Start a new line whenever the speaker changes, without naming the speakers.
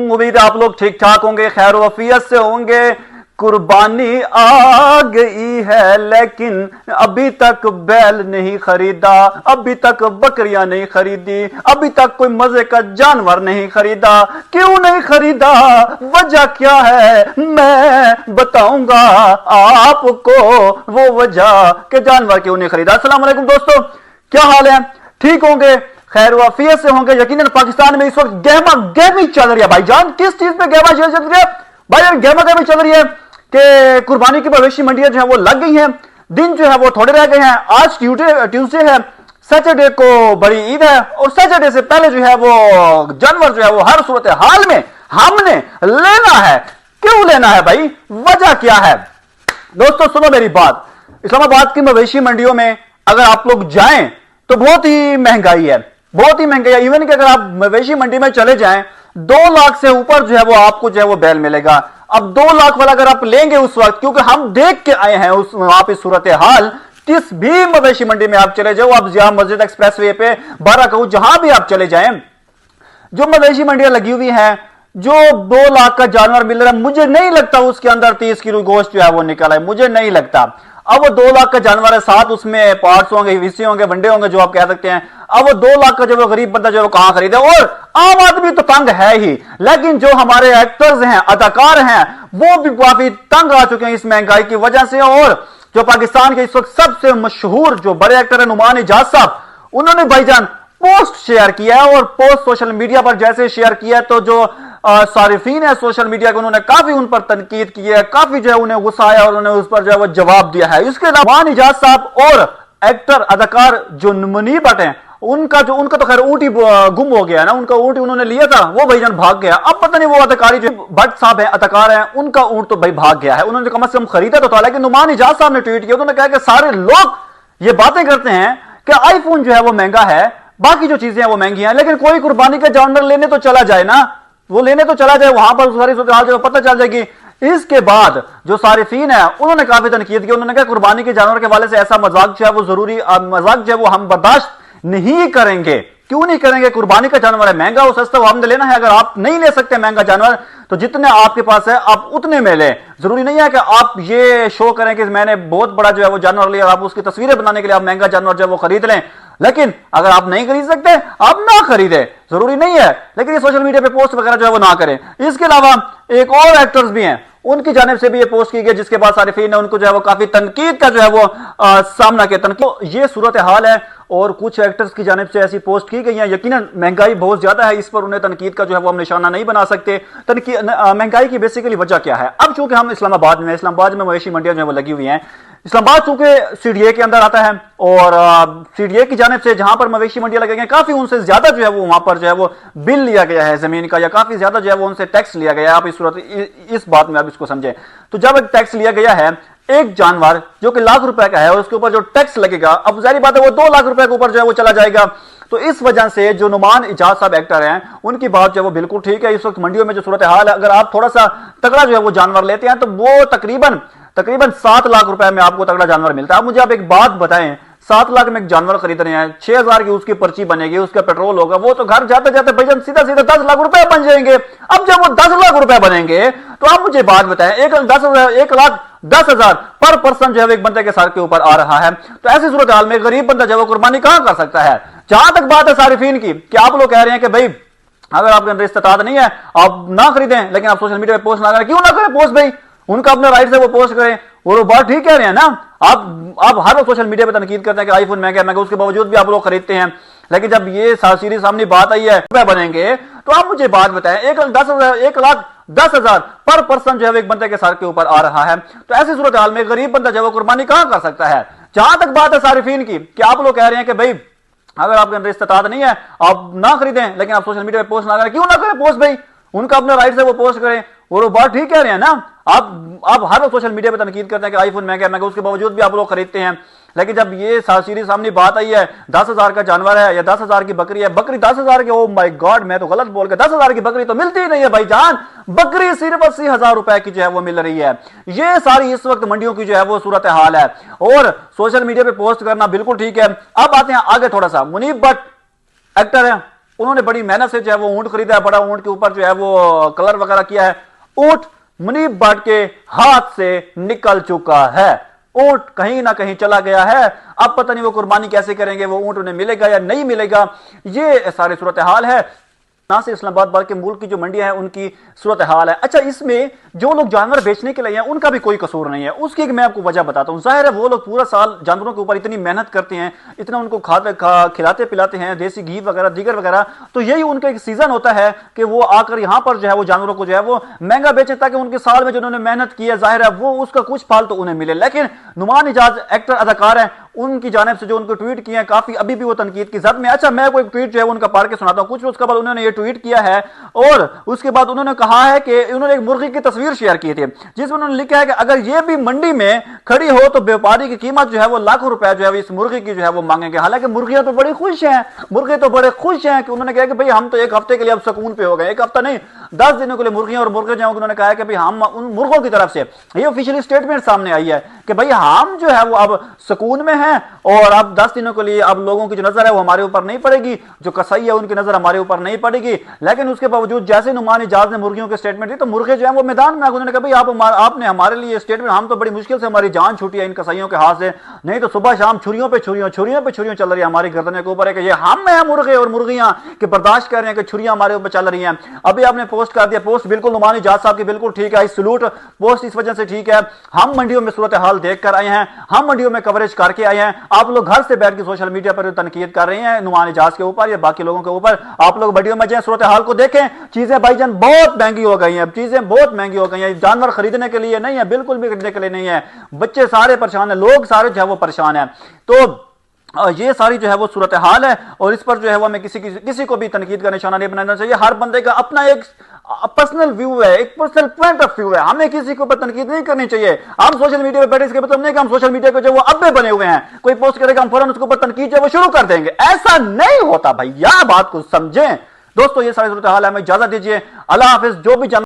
उम्मीद है आप लोग ठीक ठाक होंगे, खैर वफियत से होंगे। कुर्बानी आ गई है लेकिन अभी तक बैल नहीं खरीदा, अभी तक बकरियां नहीं खरीदी, अभी तक कोई मजे का जानवर नहीं खरीदा। क्यों नहीं खरीदा, वजह क्या है मैं बताऊंगा आपको वो वजह कि जानवर क्यों नहीं खरीदा। अस्सलाम वालेकुम दोस्तों, क्या हाल है? ठीक होंगे, खैर वाफियत से होंगे। यकीनन पाकिस्तान में इस वक्त गहमा गहमी चल रही है भाईजान। किस चीज पे गहमा चल रही है भाई? गहमा गहमी चल रही है कि कुर्बानी की मवेशी मंडियां जो है वो लग गई हैं, दिन जो है वो थोड़े रह गए हैं। आज ट्यूसडे है, सैटरडे को बड़ी ईद है और सैटरडे से पहले जो है वो जानवर जो है वो हर सूरत हाल में हमने लेना है। क्यों लेना है भाई, वजह क्या है? दोस्तों सुनो मेरी बात, इस्लामाबाद की मवेशी मंडियों में अगर आप लोग जाएं तो बहुत ही महंगाई है, बहुत ही महंगाई है। इवन कि अगर आप मवेशी मंडी में चले जाएं 2 लाख से ऊपर जो है वो आपको जो है वो बैल मिलेगा। अब 2 लाख वाला अगर आप लेंगे उस वक्त, क्योंकि हम देख के आए हैं उस वहां पे सूरत हाल, किस भी मवेशी मंडी में आप चले जाओ, आप जिया मस्जिद एक्सप्रेसवे पे बाराकऊ जहां भी आप चले जाएं, जो मवेशी मंडियां लगी हुई हैं, जो 2 लाख का जानवर मिल रहा है, मुझे नहीं लगता उसके अंदर 30 किलो गोश्त जो है वो निकला है, मुझे नहीं लगता। अब वो 2 लाख का जानवर है, साथ उसमें पार्ट्स होंगे, हिस्से होंगे, वंडे होंगे जो आप कह सकते हैं। अब वो 2 लाख का जो गरीब बंदा जो कहां खरीदे, और आम आदमी तो तंग है ही, लेकिन जो हमारे एक्टर्स हैं, अदाकार हैं, वो भी काफी तंग आ चुके हैं इस महंगाई की वजह से। और जो पाकिस्तान के इस वक्त सबसे मशहूर जो बड़े एक्टर है नुमान इजाज साहब, उन्होंने भाईजान पोस्ट शेयर किया है, और पोस्ट सोशल मीडिया पर जैसे शेयर किया तो जो सारिफीन है सोशल मीडिया के, उन्होंने काफी उन पर तनकीद की है, काफी जो है उन्हें गुस्सा आया और उन्होंने उस पर जो है वो जवाब दिया है। इसके अलावा नुमान इजाज साहब और एक्टर अदाकार जो मुनीब भट्ट हैं, उनका तो खैर ऊंट ही गुम हो गया है ना, उनका ऊंट उन्होंने लिया था, वो भाईजान भाग गया। अब पता नहीं वो अदाकारी जो भट्ट साहब है, अदाकार हैं, उनका ऊंट तो भाई भाग गया है, उन्होंने कम से कम खरीदा तो था। लेकिन नुमान इजाज साहब ने ट्वीट किया, उन्होंने कहा कि सारे लोग ये बातें करते हैं कि आईफोन जो है वो महंगा है, बाकी जो चीजें हैं वो महंगी हैं, लेकिन कोई कुर्बानी का जानवर लेने तो चला जाए ना, वो लेने तो चला जाए, वहां पर सारी सूरत हाल जो पता चल जाएगी। इसके बाद जो सारिफीन है उन्होंने काफी तनकीद की, उन्होंने कहा कुर्बानी के जानवर के वाले से ऐसा मजाक जो है वो जरूरी मजाक जो है वो हम बर्दाश्त नहीं करेंगे। क्यों नहीं करेंगे? कुर्बानी का जानवर है, महंगा हो सस्ता हो, हमने लेना है। अगर आप नहीं ले सकते महंगा जानवर तो जितने आपके पास है आप उतने में लें। जरूरी नहीं है कि आप ये शो करें कि मैंने बहुत बड़ा जो है वो जानवर लिया, आप उसकी तस्वीरें बनाने के लिए आप महंगा जानवर जो है वो खरीद लें। लेकिन अगर आप नहीं खरीद सकते आप ना खरीदें, जरूरी नहीं है, लेकिन ये सोशल मीडिया पे पोस्ट वगैरह जो है वो ना करें। इसके अलावा एक और एक्टर्स भी हैं, उनकी जानिब से भी ये पोस्ट की गई, जिसके बाद सारिफीन ने उनको जो है वो काफी तनकीद का जो है वो सामना किया। तनकीद ये सूरत हाल है, और कुछ एक्टर्स की जानिब से ऐसी पोस्ट की गई है। यकीनन महंगाई बहुत ज्यादा है, इस पर उन्हें तनकीद का जो है वो हम निशाना नहीं बना सकते। महंगाई की बेसिकली वजह क्या है? अब चूंकि हम इस्लामाबाद में मवेशी मंडियां जो है वो लगी हुई हैं, इस्लामाबाद चूंकि सीडीए के अंदर आता है, और सीडीए की जानिब से जहां पर मवेशी मंडियां लगे गए, काफी उनसे ज्यादा जो है वो वहां पर जो है वो बिल लिया गया है जमीन का, या काफी ज्यादा जो है वो उनसे टैक्स लिया गया है। आप इस बात में आप इसको समझें तो जब एक टैक्स लिया गया है एक जानवर जो कि लाख रुपए का है, और उसके ऊपर जो टैक्स लगेगा, अब जारी बात है वो 2 लाख रुपए के ऊपर जो है वो चला जाएगा। तो इस वजह से जो नुमान इजाज साहब एक्टर हैं, उनकी बात जो है वो बिल्कुल ठीक है। इस वक्त मंडियों में जो सूरत हाल है, अगर आप थोड़ा सा तगड़ा जो है वो जानवर लेते हैं तो वो तकरीबन 7 लाख रुपए में आपको तगड़ा जानवर मिलता है। अब मुझे आप एक बात बताएं, 7 लाख में एक जानवर खरीद रहे हैं, 6,000 की उसकी पर्ची बनेगी, उसका पेट्रोल होगा, वो तो घर जाते जाते भाईजान सीधा 10 लाख रुपए बन जाएंगे। अब जब वो 10 लाख रुपए बनेंगे तो आप मुझे बात बताएं, 1,10,000 पर पर्सन जो है एक बंदे के सर के ऊपर आ रहा है, तो ऐसी सूरत हाल में गरीब बंदा जो है कुर्बानी कहां कर सकता है? जहां तक बात है सारिफीन की, कि आप लोग कह रहे हैं कि भाई अगर आपके अंदर इस्तात नहीं है आप ना खरीदें, लेकिन आप सोशल मीडिया पे पोस्ट ना करें। क्यों ना करें पोस्ट भाई? उनका अपना राइट है वो पोस्ट करें, वो बात ठीक कह रहे हैं ना। आप हर सोशल मीडिया पे तनकीद करते हैं कि आईफोन महंगा, उसके बावजूद भी आप लोग खरीदते हैं। लेकिन जब ये सीरीज सामने बात आई है रुपए बनेंगे, तो आप मुझे बात बताएं, 1,10,000 पर पर्सन जो है एक बंदे के सर के ऊपर आ रहा है, तो ऐसी सूरत हाल में गरीब बंदा जो है कुर्बानी कहां कर सकता है? जहां तक बात है सारिफीन की, कि आप लोग कह रहे हैं कि भाई अगर आपके अंदर इस्तात नहीं है आप ना खरीदें, लेकिन आप सोशल मीडिया पे पोस्ट ना करें। क्यों ना करें पोस्ट भाई? उनका अपना राइट है वो पोस्ट करें, वो बात ठीक कह रहे हैं ना। आप हर सोशल मीडिया पे तनकीद करते हैं कि आईफोन महंगा, उसके बावजूद भी आप लोग खरीदते हैं। लेकिन जब ये सीरीज सामने बात आई है 10,000 का जानवर है या 10,000 की बकरी है, बकरी 10,000 की, ओ माय गॉड मैं तो गलत बोल गया, 10,000 की बकरी तो मिलती ही नहीं है भाईजान। बकरी सिर्फ 80,000 रुपए की जो है वो मिल रही है। ये सारी इस वक्त मंडियों की जो है वो सूरत हाल है, और सोशल मीडिया पे पोस्ट करना बिल्कुल ठीक है। अब आते हैं आगे थोड़ा सा, मुनीब भट्ट एक्टर है, انہوں نے بڑی محنت سے جو ہے وہ اونٹ خریدا ہے, بڑا اونٹ کے اوپر جو ہے وہ کلر وغیرہ کیا ہے, اونٹ منیب بٹ کے ہاتھ سے نکل چکا ہے, اونٹ کہیں نہ کہیں چلا گیا ہے. اب پتہ نہیں وہ قربانی کیسے کریں گے, وہ اونٹ انہیں ملے گا یا نہیں ملے گا. یہ ساری صورتحال ہے نہ صرف اسلام آباد بلکہ ملک کی جو منڈیاں ہیں ان کی صورتحال ہے. اچھا, اس میں جو لوگ جانور بیچنے کے لیے ہیں ان کا بھی کوئی قصور نہیں ہے. اس کی میں آپ کو وجہ بتاتا ہوں. ظاہر ہے وہ لوگ پورا سال جانوروں کے اوپر اتنی محنت کرتے ہیں, اتنا ان کو کھلاتے پلاتے ہیں, دیسی گھی وغیرہ دیگر وغیرہ, تو یہی ان کا ایک سیزن ہوتا ہے کہ وہ آ کر یہاں پر جو ہے وہ جانوروں کو جو ہے وہ مہنگا بیچیں تاکہ ان کے سال میں جو انہوں نے محنت کی ہے ظاہر ہے وہ اس کا کچھ پھل تو انہیں ملے. لیکن نعمان حجاز ایکٹر اداکار ہیں, ان کی جانب سے جو ان کو ٹویٹ کیے ہیں کافی ابھی بھی وہ تنقید کی زد میں. اچھا, میں کوئی ٹویٹ جو ہے ان کا پڑھ کے سناتا ہوں. کچھ روز قبل انہوں نے یہ ٹویٹ کیا ہے اور اس کے بعد انہوں نے کہا ہے کہ انہوں نے ایک مرغی کی تصویر شیئر کی تھی جس میں انہوں نے لکھا ہے کہ اگر یہ بھی منڈی میں کھڑی ہو تو بیوپاری کی قیمت جو ہے وہ لاکھوں روپے جو ہے اس مرغی کی جو ہے وہ مانگیں گے. حالانکہ مرغیاں تو بڑی خوش ہیں, مرغے تو بڑے خوش ہیں کہ انہوں نے کہا کہ بھئی ہم تو ایک ہفتے کے لیے اب سکون پہ ہو گئے, ایک ہفتہ نہیں 10 دنوں کے لیے مرغیاں اور مرغے جو انہوں نے کہا ہے کہ بھئی ہم ان مرغوں کی طرف سے یہ آفیشلی سٹیٹمنٹ سامنے آئی ہے کہ بھئی ہم جو ہے وہ اب سکون میں ہیں اور اب 10 دنوں کے لیے اب لوگوں کی جو نظر ہے وہ ہمارے اوپر نہیں پڑے گی, جو کسائی ہے ان کی نظر ہمارے اوپر نہیں پڑے گی. لیکن اس کے باوجود جیسے نعمان حجاز نے مرغیوں کے سٹیٹمنٹ دی تو مرغے جو ہیں وہ میدان میں, انہوں نے کہا بھئی آپ نے ہمارے لیے سٹیٹمنٹ, ہم تو بڑی مشکل سے ہماری جان چھوٹی ہے ان کسائیوں کے ہاتھ سے, نہیں تو صبح شام چھریوں پہ چھریوں چل رہی ہے ہماری گردنوں کے اوپر ہے کہ یہ ہم ہیں مرغے اور مرغیاں کہ برداشت کر رہے ہیں کہ چھریاں ہمارے اوپر چل رہی ہیں. ابھی آپ نے پوسٹ کر دیا, پوسٹ بالکل نعمان حجاز صاحب کی بالکل ٹھیک ہے, سلوٹ پوسٹ اس وجہ سے ٹھیک ہے. ہم منڈیوں میں صورتحال دیکھ کر آئے ہیں, ہم منڈیوں میں کوریج کر کے آئے ہیں. آپ لوگ گھر سے بیٹھ کے سوشل میڈیا پر تنقید کر رہے ہیں نعمان حجاز کے اوپر یا باقی لوگوں کے اوپر, آپ لوگ منڈیوں میں جائیں صورتحال کو دیکھیں. چیزیں بھائی جان بہت مہنگی ہو گئی ہیں, چیزیں بہت مہنگی ہو گئی ہیں, جانور خریدنے کے لیے نہیں ہے, بالکل بھی خریدنے کے لیے نہیں ہے. بچے سارے پریشان ہیں, لوگ سارے جو ہے وہ پریشان ہیں. تو یہ ساری جو ہے وہ صورتحال ہے اور اس پر جو ہے وہ ہمیں کسی کو بھی تنقید کا نشانہ نہیں بنانا چاہیے. ہر بندے کا اپنا ایک پرسنل ویو ہے, ایک پرسنل پوائنٹ آف ویو ہے, ہمیں کسی کے اوپر تنقید نہیں کرنی چاہیے. ہم سوشل میڈیا پہ بیٹھے اس کے مطلب نہیں کہ ہم سوشل میڈیا کو جو وہ ابے بنے ہوئے ہیں, کوئی پوسٹ کرے گا ہم فوراً اس کے اوپر تنقید جو وہ شروع کر دیں گے, ایسا نہیں ہوتا بھائی, یہ بات کو سمجھیں. دوستو یہ ساری صورتحال ہے, ہمیں اجازت دیجیے, اللہ حافظ. جو بھی